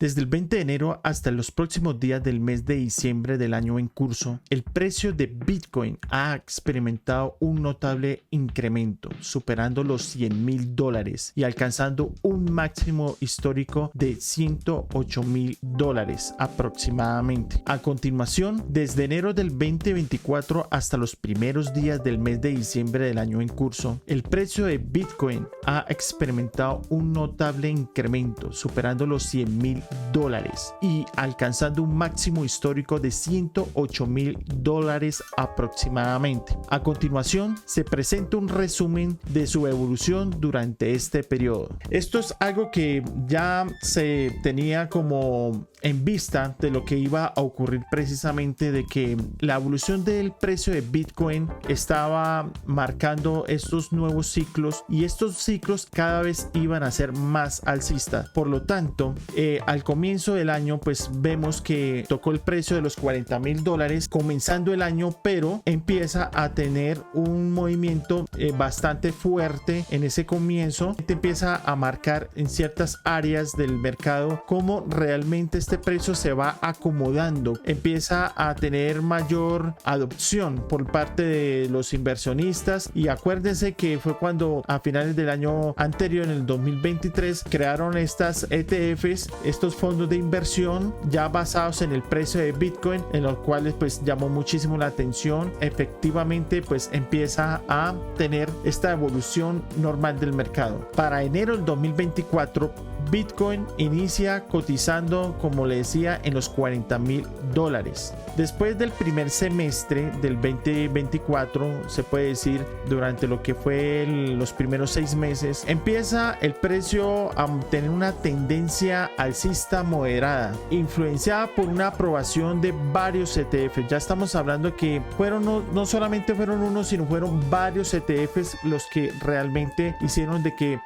Desde el 20 de enero hasta los próximos días del mes de diciembre del año en curso, el precio de Bitcoin ha experimentado un notable incremento, superando los $100,000 y alcanzando un máximo histórico de $108,000 aproximadamente. A continuación, desde enero del 2024 hasta los primeros días del mes de diciembre del año en curso, el precio de Bitcoin ha experimentado un notable incremento, superando los $100,000 y alcanzando un máximo histórico de $108,000 aproximadamente. A continuación se presenta un resumen de su evolución durante este periodo. Esto es algo que ya se tenía como en vista de lo que iba a ocurrir, precisamente de que la evolución del precio de Bitcoin estaba marcando estos nuevos ciclos, y estos ciclos cada vez iban a ser más alcistas. Por lo tanto, al comienzo del año pues vemos que tocó el precio de los $40,000 comenzando el año, pero empieza a tener un movimiento bastante fuerte en ese comienzo. Te empieza a marcar en ciertas áreas del mercado cómo realmente este precio se va acomodando, empieza a tener mayor adopción por parte de los inversionistas. Y acuérdense que fue cuando a finales del año anterior, en el 2023, crearon estas ETFs, estos fondos de inversión ya basados en el precio de Bitcoin, en los cuales pues llamó muchísimo la atención. Efectivamente pues empieza a tener esta evolución normal del mercado. Para enero del 2024 Bitcoin inicia cotizando, como le decía, en los $40,000. Después del primer semestre del 2024, se puede decir, durante lo que fue los primeros 6 meses, empieza el precio a tener una tendencia alcista moderada, influenciada por una aprobación de varios ETFs. Ya estamos hablando que no solamente fueron uno, sino fueron varios ETFs los que realmente hicieron de que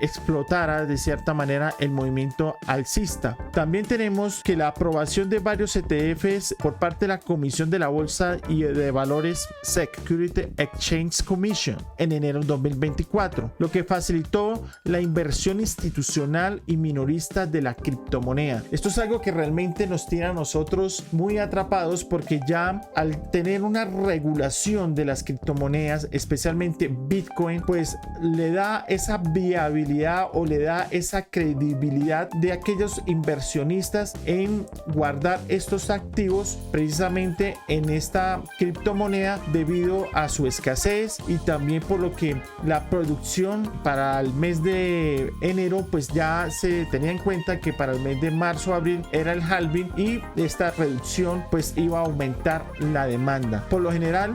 explotara de cierta manera el movimiento alcista. También tenemos que la aprobación de varios ETFs por parte de la Comisión de la Bolsa y de Valores Security Exchange Commission en enero de 2024, lo que facilitó la inversión institucional y minorista de la criptomoneda. Esto es algo que realmente nos tiene a nosotros muy atrapados, porque ya al tener una regulación de las criptomonedas, especialmente Bitcoin, pues le da esa viabilidad o le da esa credibilidad de aquellos inversionistas en guardar estos activos precisamente en esta criptomoneda, debido a su escasez y también por lo que la producción para el mes de enero pues ya se tenía en cuenta que para el mes de marzo abril era el halving, y esta reducción pues iba a aumentar la demanda. Por lo general,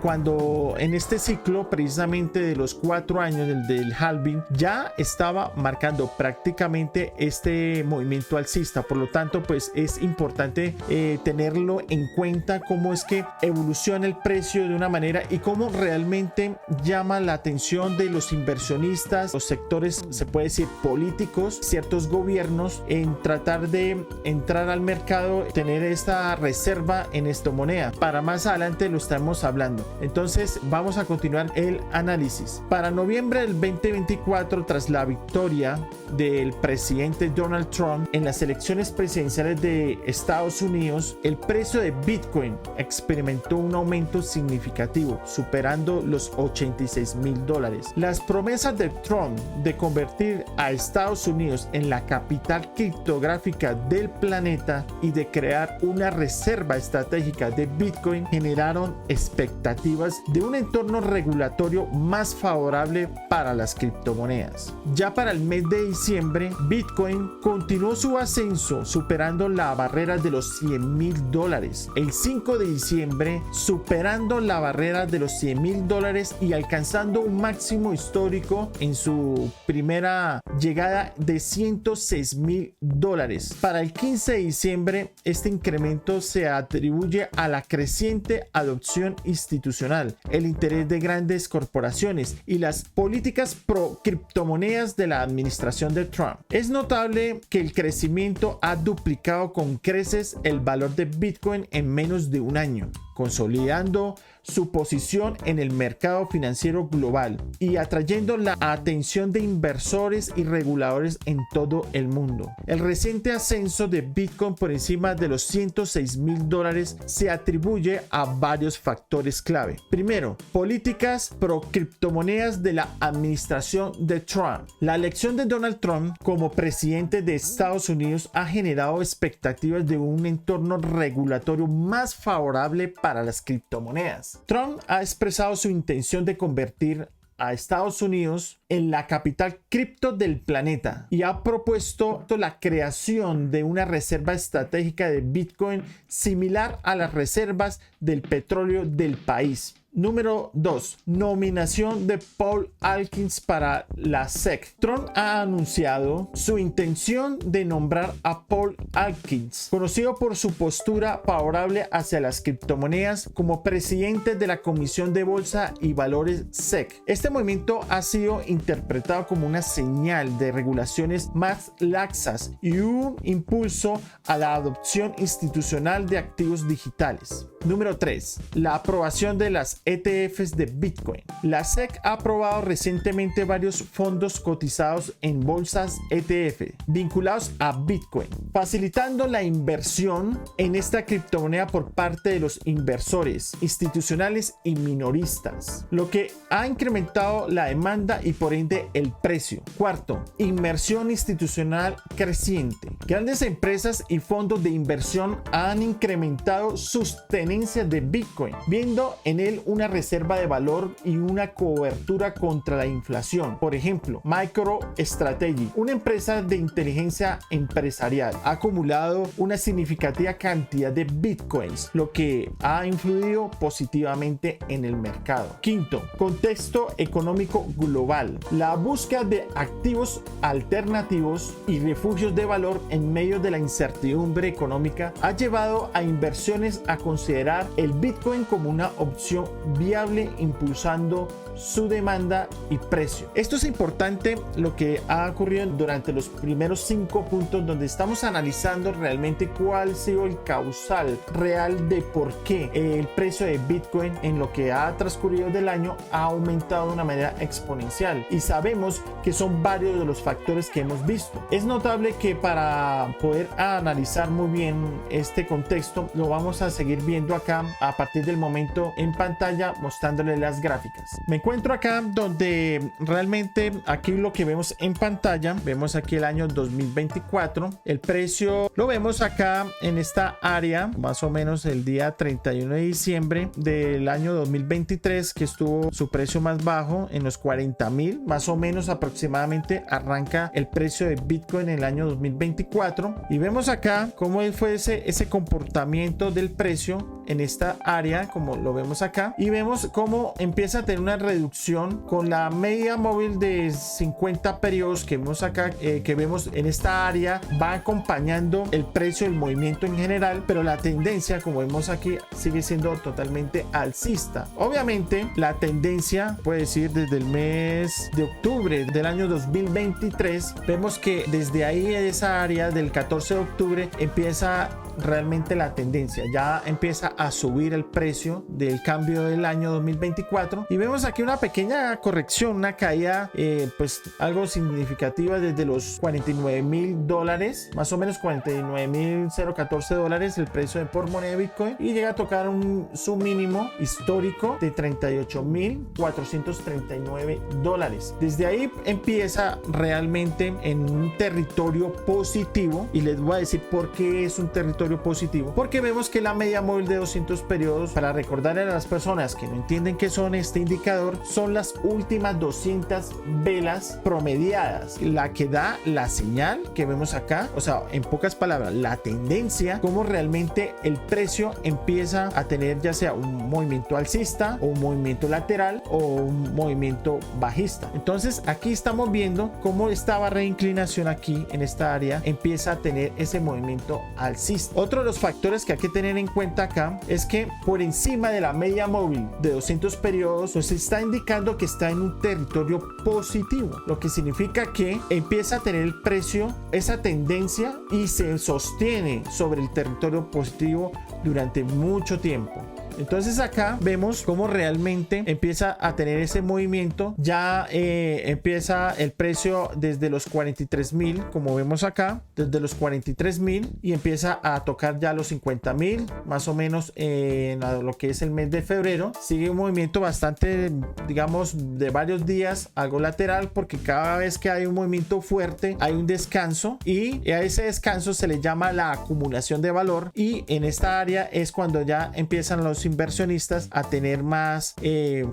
cuando en este ciclo precisamente de los 4 años del halving ya estaba marcando prácticamente este movimiento alcista. Por lo tanto pues es importante tenerlo en cuenta, cómo es que evoluciona el precio de una manera y cómo realmente llama la atención de los inversionistas, los sectores, se puede decir, políticos, ciertos gobiernos, en tratar de entrar al mercado, tener esta reserva en esta moneda. Para más adelante lo estamos hablando. Entonces vamos a continuar el análisis. Para noviembre del 2024, tras la victoria del presidente Donald Trump en las elecciones presidenciales de Estados Unidos, el precio de Bitcoin experimentó un aumento significativo, superando los $86,000. Las promesas de Trump de convertir a Estados Unidos en la capital criptográfica del planeta y de crear una reserva estratégica de Bitcoin generaron expectativas de un entorno regulatorio más favorable para las criptomonedas. Ya para el mes de diciembre, Bitcoin continuó su ascenso, superando la barrera de los $100,000. El 5 de diciembre, superando la barrera de los $100,000 y alcanzando un máximo histórico en su primera llegada de $106,000. Para el 15 de diciembre, este incremento se atribuye a la creciente adopción institucional, el interés de grandes corporaciones y las políticas pro criptomonedas de la administración de Trump. Es notable que el crecimiento ha duplicado con creces el valor de Bitcoin en menos de un año. consolidando su posición en el mercado financiero global y atrayendo la atención de inversores y reguladores en todo el mundo. El reciente ascenso de Bitcoin por encima de los $106,000 se atribuye a varios factores clave. Primero, políticas pro criptomonedas de la administración de Trump. La elección de Donald Trump como presidente de Estados Unidos ha generado expectativas de un entorno regulatorio más favorable para las criptomonedas. Trump ha expresado su intención de convertir a Estados Unidos en la capital cripto del planeta y ha propuesto la creación de una reserva estratégica de Bitcoin similar a las reservas del petróleo del país. Número 2. Nominación de Paul Atkins para la SEC. Trump ha anunciado su intención de nombrar a Paul Atkins, conocido por su postura favorable hacia las criptomonedas, como presidente de la Comisión de Bolsa y Valores SEC. Este movimiento ha sido interpretado como una señal de regulaciones más laxas y un impulso a la adopción institucional de activos digitales. Número 3. La aprobación de las ETFs de Bitcoin. La SEC ha aprobado recientemente varios fondos cotizados en bolsas ETF vinculados a Bitcoin, facilitando la inversión en esta criptomoneda por parte de los inversores institucionales y minoristas, lo que ha incrementado la demanda y por ende el precio. Cuarto, inversión institucional creciente. Grandes empresas y fondos de inversión han incrementado sus tenencias de Bitcoin, viendo en él una reserva de valor y una cobertura contra la inflación. Por ejemplo, MicroStrategy, una empresa de inteligencia empresarial, ha acumulado una significativa cantidad de bitcoins, lo que ha influido positivamente en el mercado. Quinto, contexto económico global. La búsqueda de activos alternativos y refugios de valor en medio de la incertidumbre económica ha llevado a inversiones a considerar el Bitcoin como una opción viable, impulsando su demanda y precio. Esto es importante, lo que ha ocurrido durante los primeros 5 puntos, donde estamos analizando realmente cuál ha sido el causal real de por qué el precio de Bitcoin en lo que ha transcurrido del año ha aumentado de una manera exponencial, y sabemos que son varios de los factores que hemos visto. Es notable que para poder analizar muy bien este contexto lo vamos a seguir viendo acá a partir del momento en pantalla, mostrándole las gráficas. Me encuentro acá donde realmente aquí lo que vemos en pantalla, vemos aquí el año 2024, el precio lo vemos acá en esta área, más o menos el día 31 de diciembre del año 2023, que estuvo su precio más bajo en los 40,000, más o menos aproximadamente arranca el precio de Bitcoin en el año 2024, y vemos acá cómo fue ese comportamiento del precio en esta área, como lo vemos acá, y vemos cómo empieza a tener una reducción con la media móvil de 50 periodos que vemos acá, que vemos en esta área, va acompañando el precio, el movimiento en general, pero la tendencia, como vemos aquí, sigue siendo totalmente alcista. Obviamente la tendencia, puede decir, desde el mes de octubre del año 2023, vemos que desde ahí, de esa área del 14 de octubre, empieza realmente la tendencia, ya empieza a subir el precio del cambio del año 2024, y vemos aquí una pequeña corrección, una caída pues algo significativa desde los $49,000, más o menos $49,014 el precio de por moneda de Bitcoin, y llega a tocar su mínimo histórico de $38,439. Desde ahí empieza realmente en un territorio positivo, y les voy a decir por qué es un territorio positivo, porque vemos que la media móvil de 200 periodos, para recordarle a las personas que no entienden qué son este indicador, son las últimas 200 velas promediadas, la que da la señal que vemos acá, o sea, en pocas palabras, la tendencia, cómo realmente el precio empieza a tener ya sea un movimiento alcista o un movimiento lateral o un movimiento bajista. Entonces aquí estamos viendo cómo esta barra de inclinación aquí en esta área empieza a tener ese movimiento alcista. Otro de los factores que hay que tener en cuenta acá es que por encima de la media móvil de 200 periodos nos está indicando que está en un territorio positivo, lo que significa que empieza a tener el precio esa tendencia y se sostiene sobre el territorio positivo durante mucho tiempo. Entonces acá vemos cómo realmente empieza a tener ese movimiento. Ya empieza el precio desde los 43,000, como vemos acá, desde los 43,000, y empieza a tocar ya los 50,000 más o menos en lo que es el mes de febrero. Sigue un movimiento bastante, digamos, de varios días, algo lateral, porque cada vez que hay un movimiento fuerte hay un descanso, y a ese descanso se le llama la acumulación de valor, y en esta área es cuando ya empiezan los inversionistas a tener más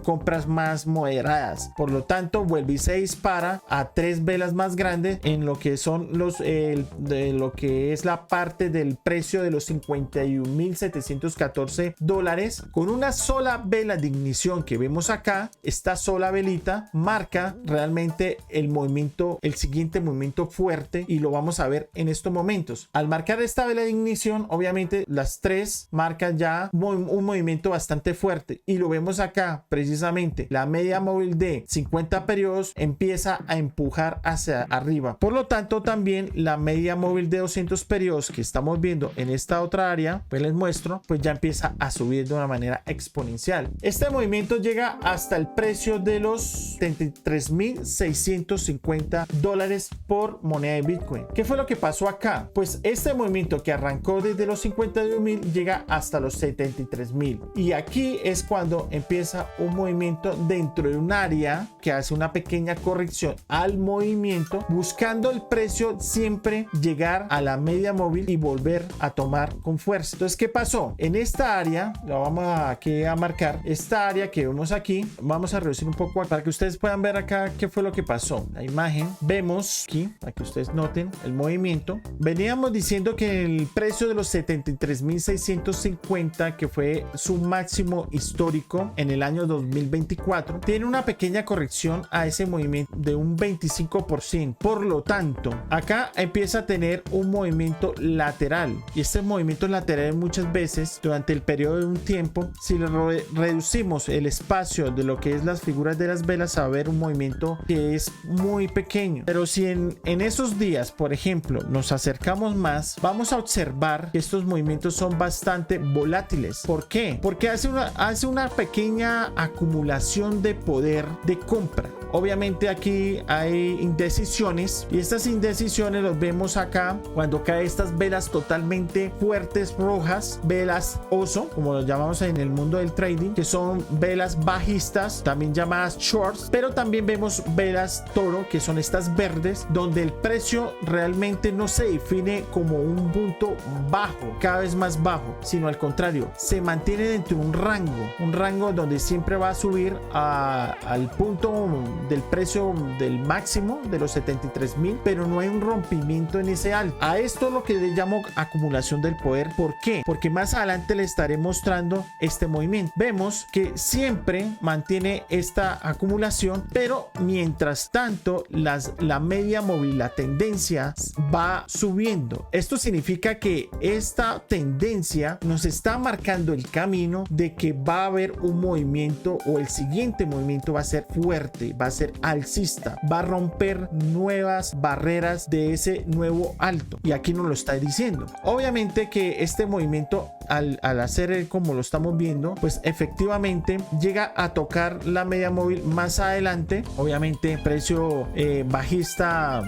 compras más moderadas. Por lo tanto, vuelve y se dispara a 3 velas más grandes en lo que son de lo que es la parte del precio de los 51,714 dólares, con una sola vela de ignición que vemos acá. Esta sola velita marca realmente el movimiento, el siguiente movimiento fuerte, y lo vamos a ver en estos momentos. Al marcar esta vela de ignición, obviamente las tres marcan ya un movimiento bastante fuerte, y lo vemos acá precisamente. La media móvil de 50 periodos empieza a empujar hacia arriba. Por lo tanto, también la media móvil de 200 periodos que estamos viendo en esta otra área, pues les muestro, pues ya empieza a subir de una manera exponencial. Este movimiento llega hasta el precio de los 73,650 dólares por moneda de Bitcoin. ¿Qué fue lo que pasó acá? Pues este movimiento que arrancó desde los 51,000 llega hasta los 73,000, y aquí es cuando empieza un movimiento dentro de un área que hace una pequeña corrección al movimiento, buscando el precio siempre llegar a la media móvil y volver a tomar con fuerza. Entonces, ¿qué pasó? En esta área, lo vamos aquí a marcar, esta área que vemos aquí, vamos a reducir un poco para que ustedes puedan ver acá qué fue lo que pasó. La imagen, vemos aquí, para que ustedes noten el movimiento. Veníamos diciendo que el precio de los 73,650, que fue su máximo histórico en el año 2024, tiene una pequeña corrección a ese movimiento de un 25%. Por lo tanto, acá empieza a tener un movimiento lateral, y este movimiento lateral muchas veces durante el periodo de un tiempo, si le reducimos el espacio de lo que es las figuras de las velas, a ver un movimiento que es muy pequeño. Pero si en esos días, por ejemplo, nos acercamos más, vamos a observar que estos movimientos son bastante volátiles. ¿Por qué? Porque hace una pequeña acumulación de poder de compra. Obviamente aquí hay indecisiones, y estas indecisiones los vemos acá cuando caen estas velas totalmente fuertes rojas, velas oso, como lo llamamos en el mundo del trading, que son velas bajistas, también llamadas shorts. Pero también vemos velas toro, que son estas verdes, donde el precio realmente no se define como un punto bajo, cada vez más bajo, sino al contrario, se mantiene dentro de un rango donde siempre va a subir al punto del precio del máximo de los 73,000, pero no hay un rompimiento en ese alto. A esto es lo que le llamo acumulación del poder. ¿Por qué? Porque más adelante le estaré mostrando este movimiento. Vemos que siempre mantiene esta acumulación, pero mientras tanto la media móvil, la tendencia va subiendo. Esto significa que esta tendencia nos está marcando el camino de que va a haber un movimiento, o el siguiente movimiento va a ser fuerte, va a ser alcista, va a romper nuevas barreras de ese nuevo alto, y aquí nos lo está diciendo. Obviamente que este movimiento al hacer como lo estamos viendo, pues efectivamente llega a tocar la media móvil más adelante. Obviamente precio bajista,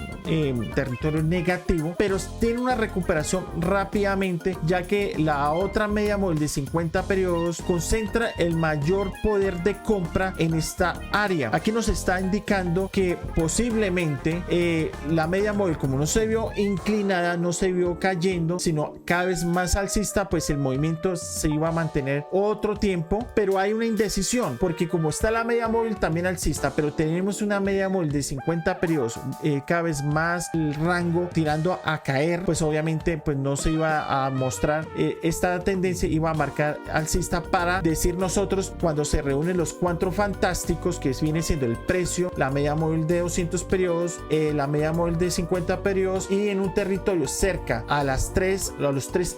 territorio negativo, pero tiene una recuperación rápidamente, ya que la otra media móvil de 50 periodos concentra el mayor poder de compra en esta área. Aquí nos está indicando que posiblemente la media móvil, como no se vio inclinada, no se vio cayendo, sino cada vez más alcista, pues el movimiento se iba a mantener otro tiempo. Pero hay una indecisión, porque como está la media móvil también alcista, pero tenemos una media móvil de 50 periodos, cada vez más el rango tirando a caer, pues obviamente pues no se iba a mostrar esta tendencia, iba a marcar alcista, para decir nosotros cuando se reúnen los cuatro fantásticos, que viene siendo el precio, la media móvil de 200 periodos, la media móvil de 50 periodos, y en un territorio cerca a los tres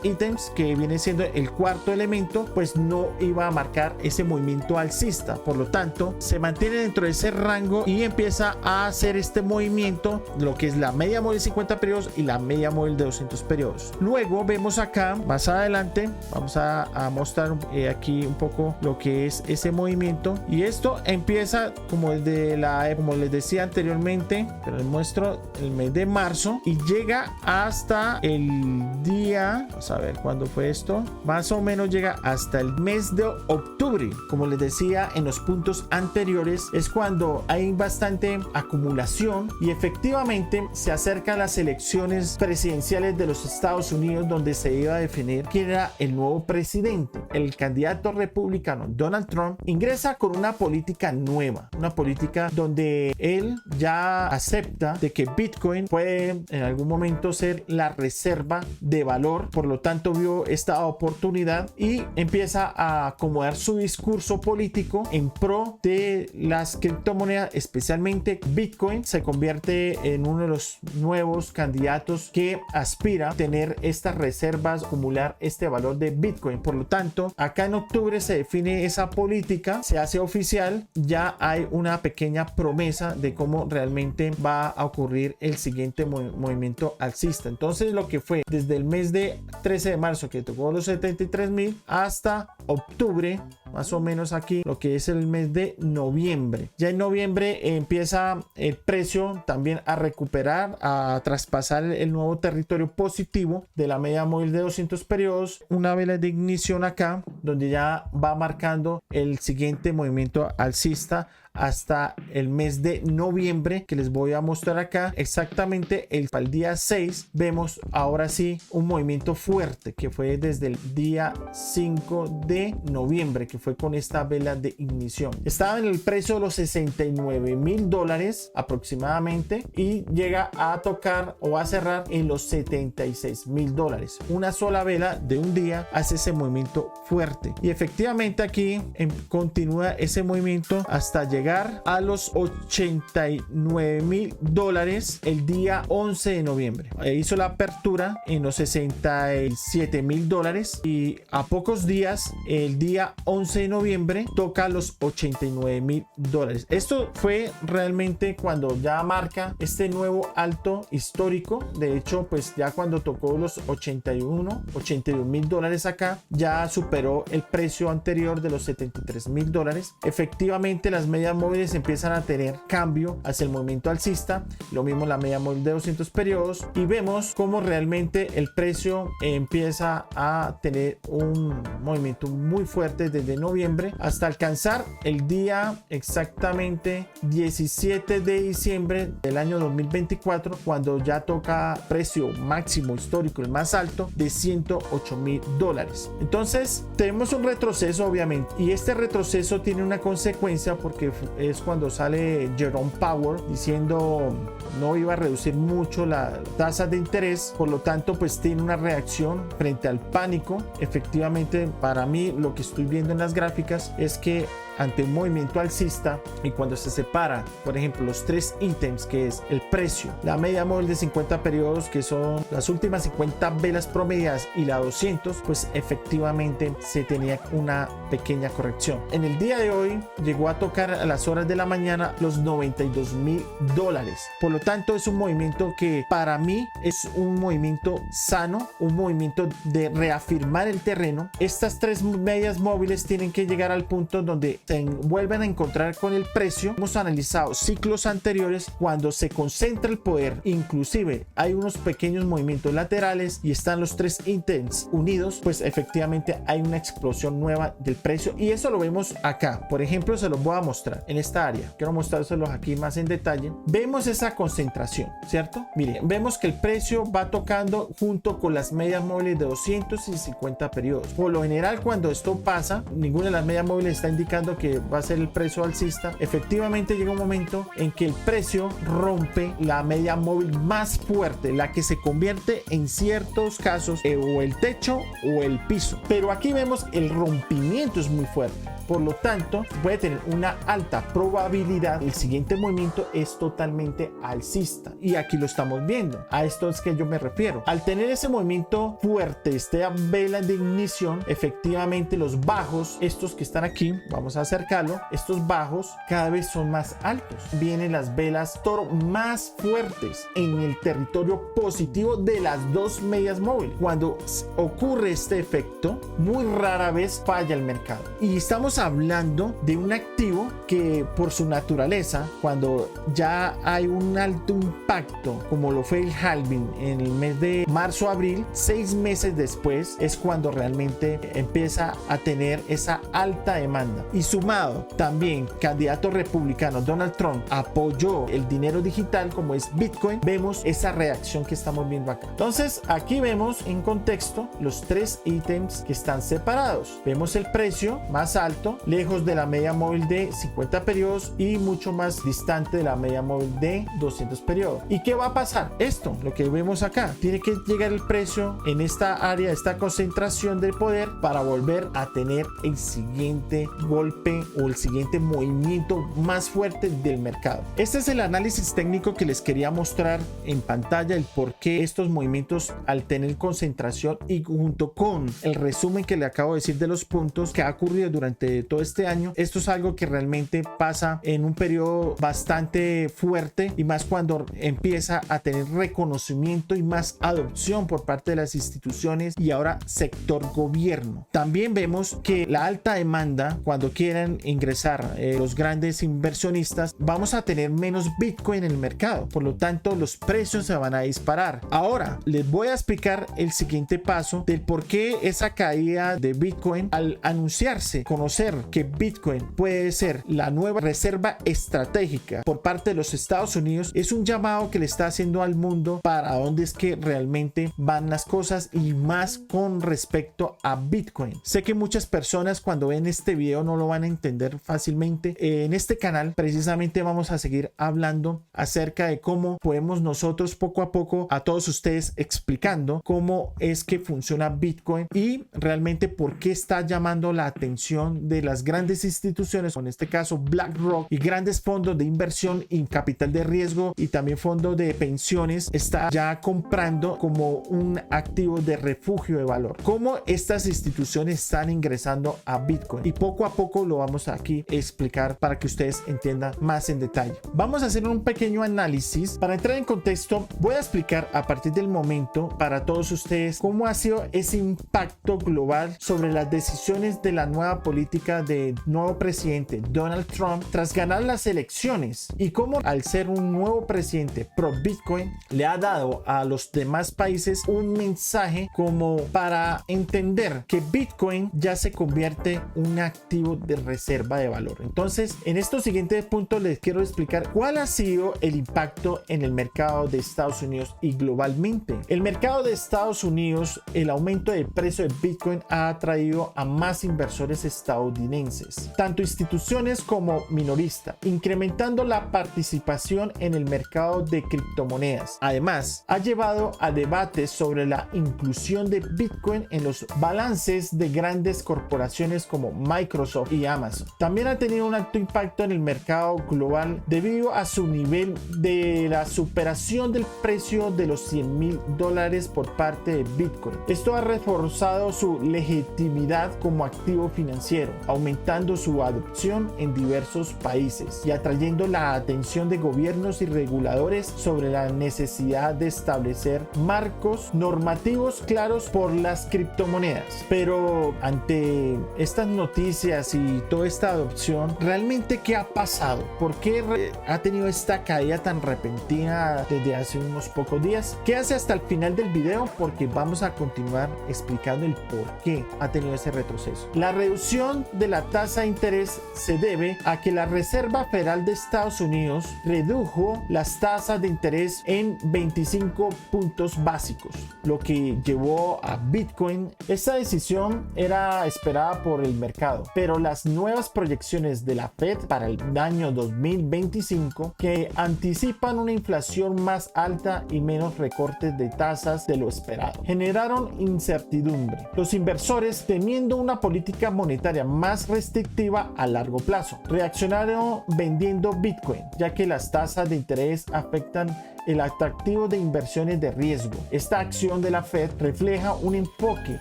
ítems, que viene siendo el cuarto elemento, pues no iba a marcar ese movimiento alcista. Por lo tanto, se mantiene dentro de ese rango y empieza a hacer este movimiento, lo que es la media móvil de 50 periodos y la media móvil de 200 periodos. Luego vemos acá más adelante, vamos a mostrar mostrar aquí un poco lo que es ese movimiento. Y esto empieza como como les decía anteriormente, pero les muestro el mes de marzo y llega hasta el día, vamos a ver cuándo fue esto, más o menos llega hasta el mes de octubre. Como les decía en los puntos anteriores, es cuando hay bastante acumulación y efectivamente se acercan las elecciones presidenciales de los Estados Unidos, donde se iba a definir quién era el nuevo presidente. El candidato republicano Donald Trump ingresa con una política nueva, una política donde él ya acepta de que Bitcoin puede en algún momento ser la reserva de valor. Por lo tanto, vio esta oportunidad y empieza a acomodar su discurso político en pro de las criptomonedas, especialmente Bitcoin. Se convierte en uno de los nuevos candidatos que aspira a tener estas reservas, acumular este valor de Bitcoin. Por lo tanto, acá en octubre se define esa política, se hace oficial, ya hay una pequeña promesa de cómo realmente va a ocurrir el siguiente movimiento alcista. Entonces, lo que fue desde el mes de 13 de marzo, que tocó los 73,000, hasta octubre, más o menos aquí, lo que es el mes de noviembre. Ya en noviembre empieza el precio también a recuperar, a traspasar el nuevo territorio positivo de la media móvil de 200 periodos. Una vela de ignición acá, donde ya va marcando el siguiente movimiento alcista hasta el mes de noviembre, que les voy a mostrar acá exactamente para el día 6. Vemos ahora sí un movimiento fuerte que fue desde el día 5 de noviembre, que fue con esta vela de ignición. Estaba en el precio de los $69,000 aproximadamente y llega a tocar o a cerrar en los $76,000. Una sola vela de un día hace ese movimiento fuerte y efectivamente aquí continúa ese movimiento hasta llegar a los $89,000 el día 11 de noviembre. Hizo la apertura en los $67,000 y a pocos días, el día 11 de noviembre, toca los $89,000. Esto fue realmente cuando ya marca este nuevo alto histórico. De hecho, pues ya cuando tocó los $81,000 acá, ya superó el precio anterior de los $73,000. Efectivamente, las medias móviles empiezan a tener cambio hacia el movimiento alcista, lo mismo la media móvil de 200 periodos, y vemos cómo realmente el precio empieza a tener un movimiento muy fuerte desde noviembre hasta alcanzar el día exactamente 17 de diciembre del año 2024, cuando ya toca precio máximo histórico, el más alto, de $108,000. Entonces tenemos un retroceso obviamente, y este retroceso tiene una consecuencia porque es cuando sale Jerome Powell diciendo no iba a reducir mucho la tasa de interés. Por lo tanto, pues tiene una reacción frente al pánico. Efectivamente, para mí lo que estoy viendo en las gráficas es que ante un movimiento alcista, y cuando se separa, por ejemplo, los tres ítems, que es el precio, la media móvil de 50 periodos, que son las últimas 50 velas promediadas, y la 200, pues efectivamente se tenía una pequeña corrección. En el día de hoy llegó a tocar a las horas de la mañana los $92,000. Por lo tanto, es un movimiento que para mí es un movimiento sano, un movimiento de reafirmar el terreno. Estas tres medias móviles tienen que llegar al punto donde se vuelven a encontrar con el precio. Hemos analizado ciclos anteriores cuando se concentra el poder, inclusive hay unos pequeños movimientos laterales y están los tres ítems unidos, pues efectivamente hay una explosión nueva del precio, y eso lo vemos acá. Por ejemplo, se los voy a mostrar en esta área. Quiero mostrárselos aquí más en detalle. Vemos esa concentración, ¿cierto? Miren, vemos que el precio va tocando junto con las medias móviles de 200 y 50 periodos. Por lo general, cuando esto pasa, ninguna de las medias móviles está indicando que va a ser el precio alcista. Efectivamente llega un momento en que el precio rompe la media móvil más fuerte, la que se convierte en ciertos casos o el techo o el piso, pero aquí vemos el rompimiento es muy fuerte. Por lo tanto, puede tener una alta probabilidad. El siguiente movimiento es totalmente alcista, y aquí lo estamos viendo. A esto es que yo me refiero. Al tener ese movimiento fuerte, esta vela de ignición, efectivamente los bajos, estos que están aquí, vamos a acercarlo, estos bajos cada vez son más altos. Vienen las velas toro más fuertes en el territorio positivo de las dos medias móviles. Cuando ocurre este efecto, muy rara vez falla el mercado. Y estamos hablando de un activo que por su naturaleza, cuando ya hay un alto impacto, como lo fue el halving en el mes de marzo-abril, 6 meses después es cuando realmente empieza a tener esa alta demanda. Y sumado también, candidato republicano Donald Trump apoyó el dinero digital como es Bitcoin, vemos esa reacción que estamos viendo acá. Entonces aquí vemos en contexto los 3 ítems que están separados. Vemos el precio más alto, lejos de la media móvil de 50 periodos y mucho más distante de la media móvil de 200 periodos. ¿Y qué va a pasar? Esto, lo que vemos acá, tiene que llegar el precio en esta área, esta concentración del poder, para volver a tener el siguiente golpe o el siguiente movimiento más fuerte del mercado. Este es el análisis técnico que les quería mostrar en pantalla, el por qué estos movimientos al tener concentración, y junto con el resumen que le acabo de decir de los puntos que ha ocurrido durante todo este año. Esto es algo que realmente pasa en un periodo bastante fuerte, y más cuando empieza a tener reconocimiento y más adopción por parte de las instituciones y ahora sector gobierno. También vemos que la alta demanda, cuando quieran ingresar los grandes inversionistas, vamos a tener menos Bitcoin en el mercado, por lo tanto los precios se van a disparar. Ahora les voy a explicar el siguiente paso del por qué esa caída de Bitcoin al anunciarse, conocer que Bitcoin puede ser la nueva reserva estratégica por parte de los Estados Unidos, es un llamado que le está haciendo al mundo para dónde es que realmente van las cosas, y más con respecto a Bitcoin. Sé que muchas personas cuando ven este video no lo van a entender fácilmente. En este canal precisamente vamos a seguir hablando acerca de cómo podemos nosotros poco a poco a todos ustedes explicando cómo es que funciona Bitcoin y realmente por qué está llamando la atención de las grandes instituciones, en este caso BlackRock, y grandes fondos de inversión y capital de riesgo, y también fondos de pensiones está ya comprando como un activo de refugio de valor. Cómo estas instituciones están ingresando a Bitcoin, y poco a poco lo vamos aquí a explicar para que ustedes entiendan más en detalle. Vamos a hacer un pequeño análisis para entrar en contexto. Voy a explicar a partir del momento para todos ustedes cómo ha sido ese impacto global sobre las decisiones de la nueva política del nuevo presidente Donald Trump tras ganar las elecciones, y cómo al ser un nuevo presidente pro Bitcoin le ha dado a los demás países un mensaje como para entender que Bitcoin ya se convierte en un activo de reserva de valor. Entonces, en estos siguientes puntos les quiero explicar cuál ha sido el impacto en el mercado de Estados Unidos y globalmente. El mercado de Estados Unidos, el aumento del precio de Bitcoin ha atraído a más inversores estadounidenses, tanto instituciones como minoristas, incrementando la participación en el mercado de criptomonedas. Además, ha llevado a debates sobre la inclusión de Bitcoin en los balances de grandes corporaciones como Microsoft y Amazon. También ha tenido un alto impacto en el mercado global debido a su nivel de la superación del precio de los $100,000 por parte de Bitcoin. Esto ha reforzado su legitimidad como activo financiero, aumentando su adopción en diversos países y atrayendo la atención de gobiernos y reguladores sobre la necesidad de establecer marcos normativos claros por las criptomonedas. Pero ante estas noticias y toda esta adopción, ¿realmente qué ha pasado? ¿Por qué ha tenido esta caída tan repentina desde hace unos pocos días? Quédase hasta el final del video porque vamos a continuar explicando el por qué ha tenido ese retroceso. La reducción de la tasa de interés se debe a que la Reserva Federal de Estados Unidos redujo las tasas de interés en 25 puntos básicos, lo que llevó a Bitcoin. Esta decisión era esperada por el mercado, pero las nuevas proyecciones de la Fed para el año 2025, que anticipan una inflación más alta y menos recortes de tasas de lo esperado, generaron incertidumbre. Los inversores, temiendo una política monetaria más restrictiva a largo plazo, reaccionaron vendiendo Bitcoin, ya que las tasas de interés afectan el atractivo de inversiones de riesgo. Esta acción de la Fed refleja un enfoque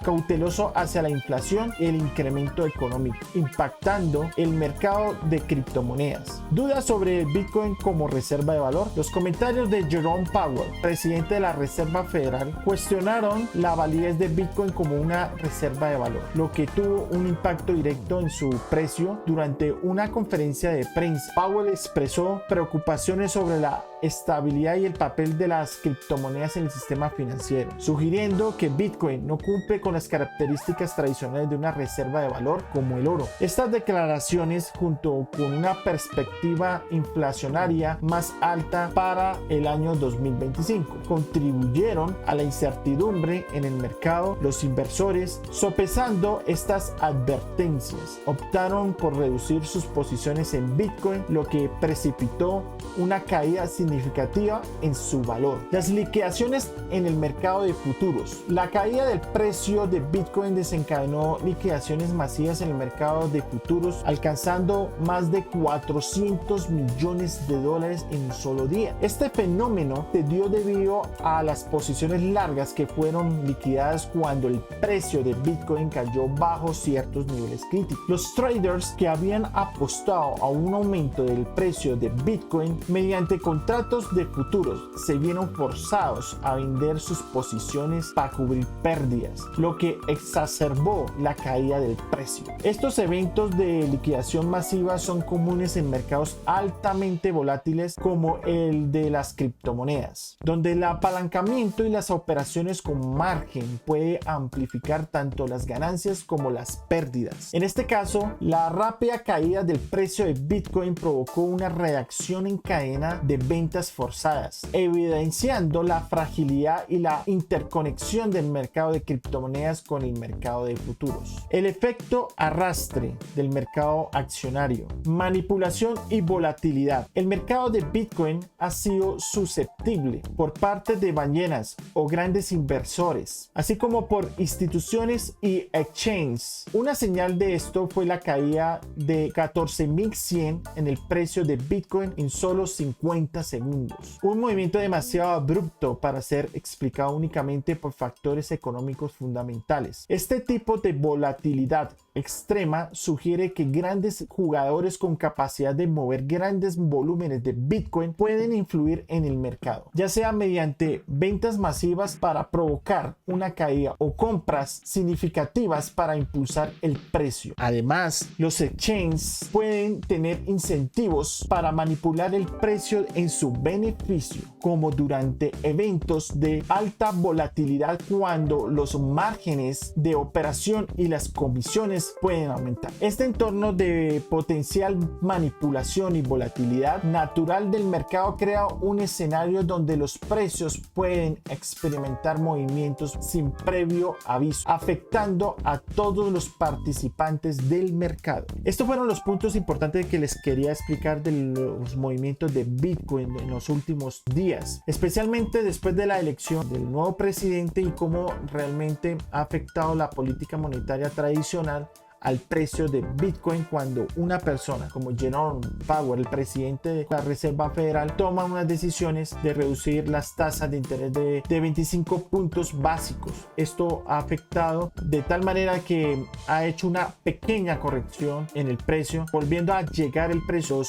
cauteloso hacia la inflación y el incremento económico, impactando el mercado de criptomonedas. ¿Dudas sobre el Bitcoin como reserva de valor? Los comentarios de Jerome Powell, presidente de la Reserva Federal, cuestionaron la validez de Bitcoin como una reserva de valor, lo que tuvo un impacto directo en su precio. Durante una conferencia de prensa, Powell expresó preocupaciones sobre la estabilidad y el papel de las criptomonedas en el sistema financiero, sugiriendo que Bitcoin no cumple con las características tradicionales de una reserva de valor como el oro. Estas declaraciones, junto con una perspectiva inflacionaria más alta para el año 2025, contribuyeron a la incertidumbre en el mercado. Los inversores, sopesando estas advertencias, optaron por reducir sus posiciones en Bitcoin, lo que precipitó una caída significativa en su valor. Las liquidaciones en el mercado de futuros. La caída del precio de Bitcoin desencadenó liquidaciones masivas en el mercado de futuros, alcanzando más de 400 millones de dólares en un solo día. Este fenómeno se dio debido a las posiciones largas que fueron liquidadas cuando el precio de Bitcoin cayó bajo ciertos niveles críticos. Los traders que habían apostado a un aumento del precio de Bitcoin mediante contratos de futuros se vieron forzados a vender sus posiciones para cubrir pérdidas, lo que exacerbó la caída del precio. Estos eventos de liquidación masiva son comunes en mercados altamente volátiles como el de las criptomonedas, donde el apalancamiento y las operaciones con margen puede amplificar tanto las ganancias como las pérdidas. En este caso, la rápida caída del precio de Bitcoin provocó una reacción en cadena de ventas forzadas, evidenciando la fragilidad y la interconexión del mercado de criptomonedas con el mercado de futuros. El efecto arrastre del mercado accionario, manipulación y volatilidad. El mercado de Bitcoin ha sido susceptible por parte de ballenas o grandes inversores, así como por instituciones y exchanges. Una señal de esto fue la caída de 14.100 en el precio de Bitcoin en solo 50 segundos. Un movimiento demasiado abrupto para ser explicado únicamente por factores económicos fundamentales. Este tipo de volatilidad extrema sugiere que grandes jugadores con capacidad de mover grandes volúmenes de Bitcoin pueden influir en el mercado, ya sea mediante ventas masivas para provocar una caída o compras significativas para impulsar el precio. Además, los exchanges pueden tener incentivos para manipular el precio en su beneficio, como durante eventos de alta volatilidad cuando los márgenes de operación y las comisiones pueden aumentar. Este entorno de potencial manipulación y volatilidad natural del mercado crea un escenario donde los precios pueden experimentar movimientos sin previo aviso, afectando a todos los participantes del mercado. Estos fueron los puntos importantes que les quería explicar de los movimientos de Bitcoin en los últimos días, especialmente después de la elección del nuevo presidente y cómo realmente ha afectado la política monetaria tradicional al precio de Bitcoin cuando una persona como Jerome Powell, el presidente de la Reserva Federal, toma unas decisiones de reducir las tasas de interés de 25 puntos básicos. Esto ha afectado de tal manera que ha hecho una pequeña corrección en el precio, volviendo a llegar el precio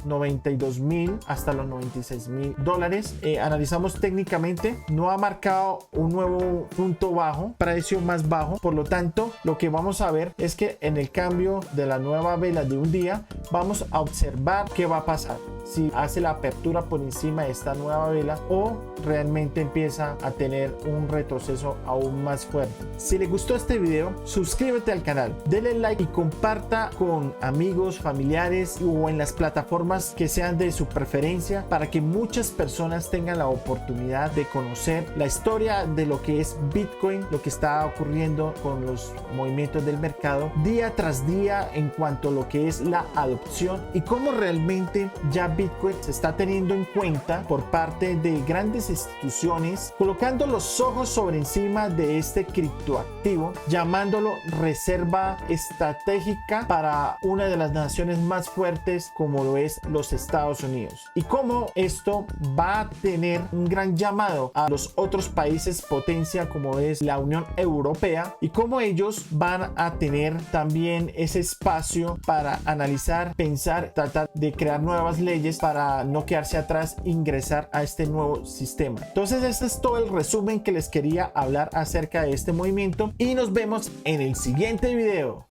92.000 hasta los 96.000 dólares. Analizamos técnicamente, no ha marcado un nuevo punto bajo, precio más bajo. Por lo tanto, lo que vamos a ver es que en el cambio de la nueva vela de un día vamos a observar qué va a pasar, si hace la apertura por encima de esta nueva vela o realmente empieza a tener un retroceso aún más fuerte. Si les gustó este video, suscríbete al canal, denle like y comparta con amigos, familiares o en las plataformas que sean de su preferencia para que muchas personas tengan la oportunidad de conocer la historia de lo que es Bitcoin, lo que está ocurriendo con los movimientos del mercado día tras día en cuanto a lo que es la adopción y cómo realmente ya Bitcoin se está teniendo en cuenta por parte de grandes instituciones, colocando los ojos sobre encima de este criptoactivo, llamándolo reserva estratégica para una de las naciones más fuertes como lo es los Estados Unidos. Y cómo esto va a tener un gran llamado a los otros países potencia como es la Unión Europea, y cómo ellos van a tener también ese espacio para analizar, pensar, tratar de crear nuevas leyes para no quedarse atrás, ingresar a este nuevo sistema. Entonces este es todo el resumen que les quería hablar acerca de este movimiento y nos vemos en el siguiente video.